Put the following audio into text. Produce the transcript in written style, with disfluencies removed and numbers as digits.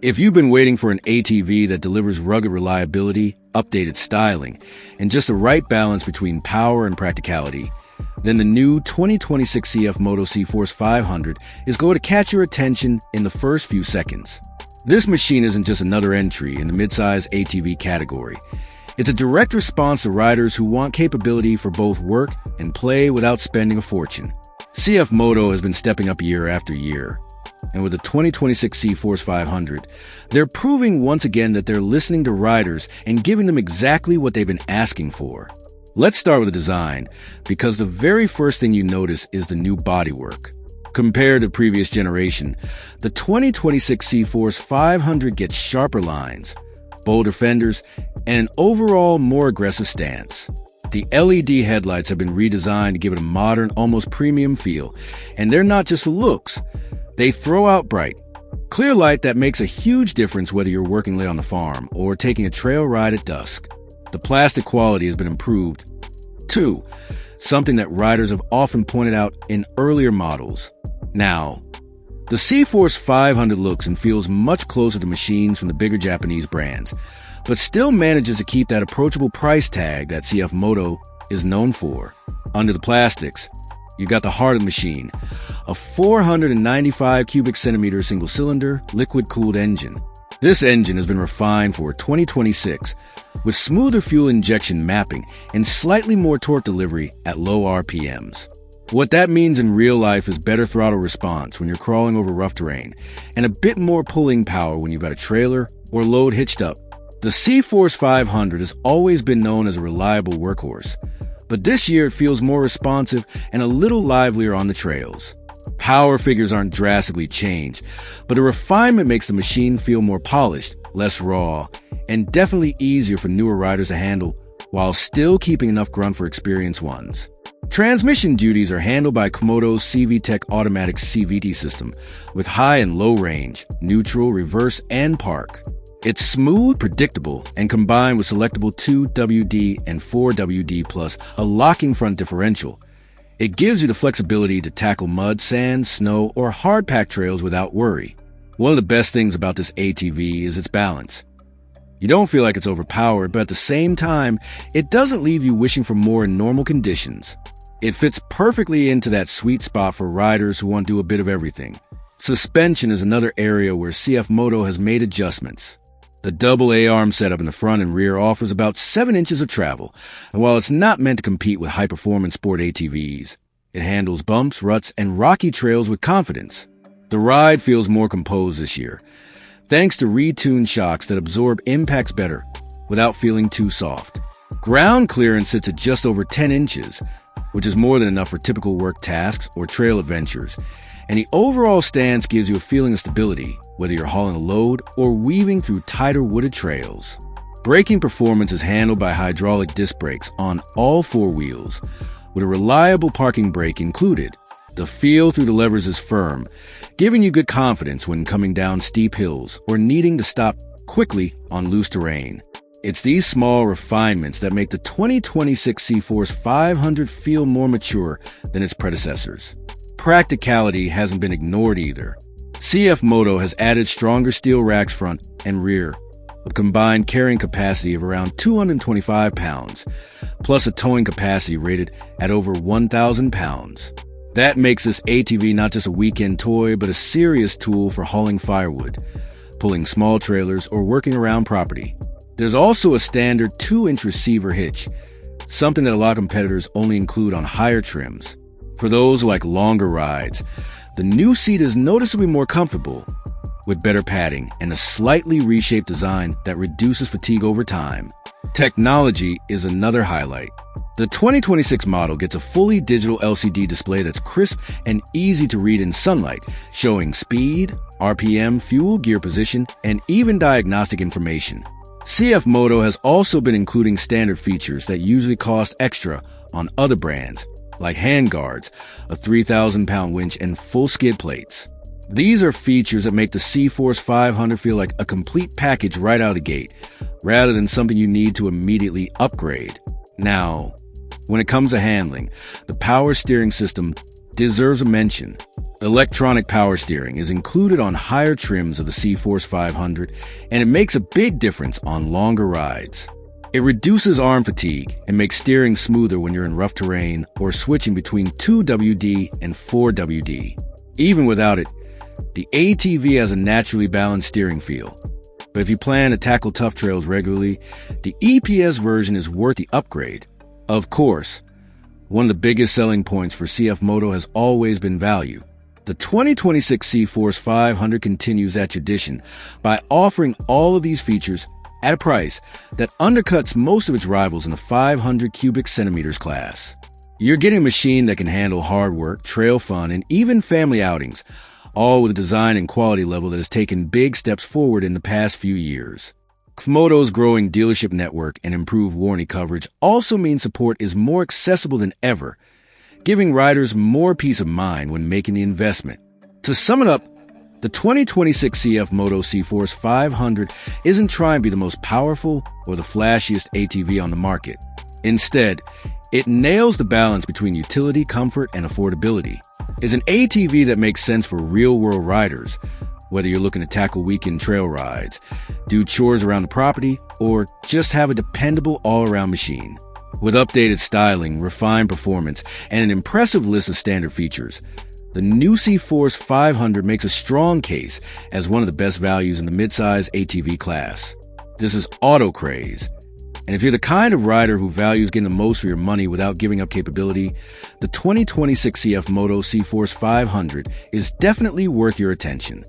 If you've been waiting for an ATV that delivers rugged reliability, updated styling, and just the right balance between power and practicality, then the new 2026 CFMoto CForce 500 is going to catch your attention in the first few seconds. This machine isn't just another entry in the midsize ATV category. It's a direct response to riders who want capability for both work and play without spending a fortune. CFMoto has been stepping up year after year. And with the 2026 CForce 500, they're proving once again that they're listening to riders and giving them exactly what they've been asking for. Let's start with the design, because the very first thing you notice is the new bodywork. Compared to previous generation, the 2026 CForce 500 gets sharper lines, bolder fenders, and an overall more aggressive stance. The LED headlights have been redesigned to give it a modern, almost premium feel, and they're not just for looks. They throw out bright, clear light that makes a huge difference whether you're working late on the farm or taking a trail ride at dusk. The plastic quality has been improved, too, something that riders have often pointed out in earlier models. Now, the CForce 500 looks and feels much closer to machines from the bigger Japanese brands, but still manages to keep that approachable price tag that CFMoto is known for. Under the plastics, you've got the heart of the machine, a 495 cubic centimeter single-cylinder, liquid-cooled engine. This engine has been refined for 2026 with smoother fuel injection mapping and slightly more torque delivery at low RPMs. What that means in real life is better throttle response when you're crawling over rough terrain and a bit more pulling power when you've got a trailer or load hitched up. The CForce 500 has always been known as a reliable workhorse, but this year it feels more responsive and a little livelier on the trails. Power figures aren't drastically changed, but the refinement makes the machine feel more polished, less raw, and definitely easier for newer riders to handle while still keeping enough grunt for experienced ones. Transmission duties are handled by Komodo's CVTech automatic CVT system with high and low range, neutral, reverse, and park. It's smooth, predictable, and combined with selectable 2WD and 4WD plus a locking front differential. It gives you the flexibility to tackle mud, sand, snow, or hard-packed trails without worry. One of the best things about this ATV is its balance. You don't feel like it's overpowered, but at the same time, it doesn't leave you wishing for more in normal conditions. It fits perfectly into that sweet spot for riders who want to do a bit of everything. Suspension is another area where CFMoto has made adjustments. The double A-arm setup in the front and rear offers about 7 inches of travel, and while it's not meant to compete with high-performance sport ATVs, it handles bumps, ruts, and rocky trails with confidence. The ride feels more composed this year, thanks to retuned shocks that absorb impacts better without feeling too soft. Ground clearance sits at just over 10 inches, which is more than enough for typical work tasks or trail adventures, and the overall stance gives you a feeling of stability, whether you're hauling a load or weaving through tighter wooded trails. Braking performance is handled by hydraulic disc brakes on all 4 wheels, with a reliable parking brake included. The feel through the levers is firm, giving you good confidence when coming down steep hills or needing to stop quickly on loose terrain. It's these small refinements that make the 2026 CForce 500 feel more mature than its predecessors. Practicality hasn't been ignored either. CFMoto has added stronger steel racks front and rear, with combined carrying capacity of around 225 pounds, plus a towing capacity rated at over 1,000 pounds. That makes this ATV not just a weekend toy, but a serious tool for hauling firewood, pulling small trailers, or working around property. There's also a standard 2-inch receiver hitch, something that a lot of competitors only include on higher trims. For those who like longer rides, the new seat is noticeably more comfortable, with better padding and a slightly reshaped design that reduces fatigue over time. Technology is another highlight. The 2026 model gets a fully digital LCD display that's crisp and easy to read in sunlight, showing speed, RPM, fuel, gear position, and even diagnostic information. CFMoto has also been including standard features that usually cost extra on other brands, like handguards, a 3,000-pound winch, and full skid plates. These are features that make the CForce 500 feel like a complete package right out of the gate, rather than something you need to immediately upgrade. Now, when it comes to handling, the power steering system deserves a mention. Electronic power steering is included on higher trims of the CForce 500, and it makes a big difference on longer rides. It reduces arm fatigue and makes steering smoother when you're in rough terrain or switching between 2WD and 4WD. Even without it, the ATV has a naturally balanced steering feel. But if you plan to tackle tough trails regularly, the EPS version is worth the upgrade. Of course, one of the biggest selling points for CFMoto has always been value. The 2026 CForce 500 continues that tradition by offering all of these features at a price that undercuts most of its rivals in the 500 cubic centimeters class. You're getting a machine that can handle hard work, trail fun, and even family outings, all with a design and quality level that has taken big steps forward in the past few years. CFMoto's growing dealership network and improved warranty coverage also mean support is more accessible than ever, giving riders more peace of mind when making the investment. To sum it up, the 2026 CFMoto CForce 500 isn't trying to be the most powerful or the flashiest ATV on the market. Instead, it nails the balance between utility, comfort, and affordability. It's an ATV that makes sense for real-world riders, whether you're looking to tackle weekend trail rides, do chores around the property, or just have a dependable all-around machine. With updated styling, refined performance, and an impressive list of standard features, the new CForce 500 makes a strong case as one of the best values in the midsize ATV class. This is Craze, and if you're the kind of rider who values getting the most for your money without giving up capability, the 2026 CFMoto CForce 500 is definitely worth your attention.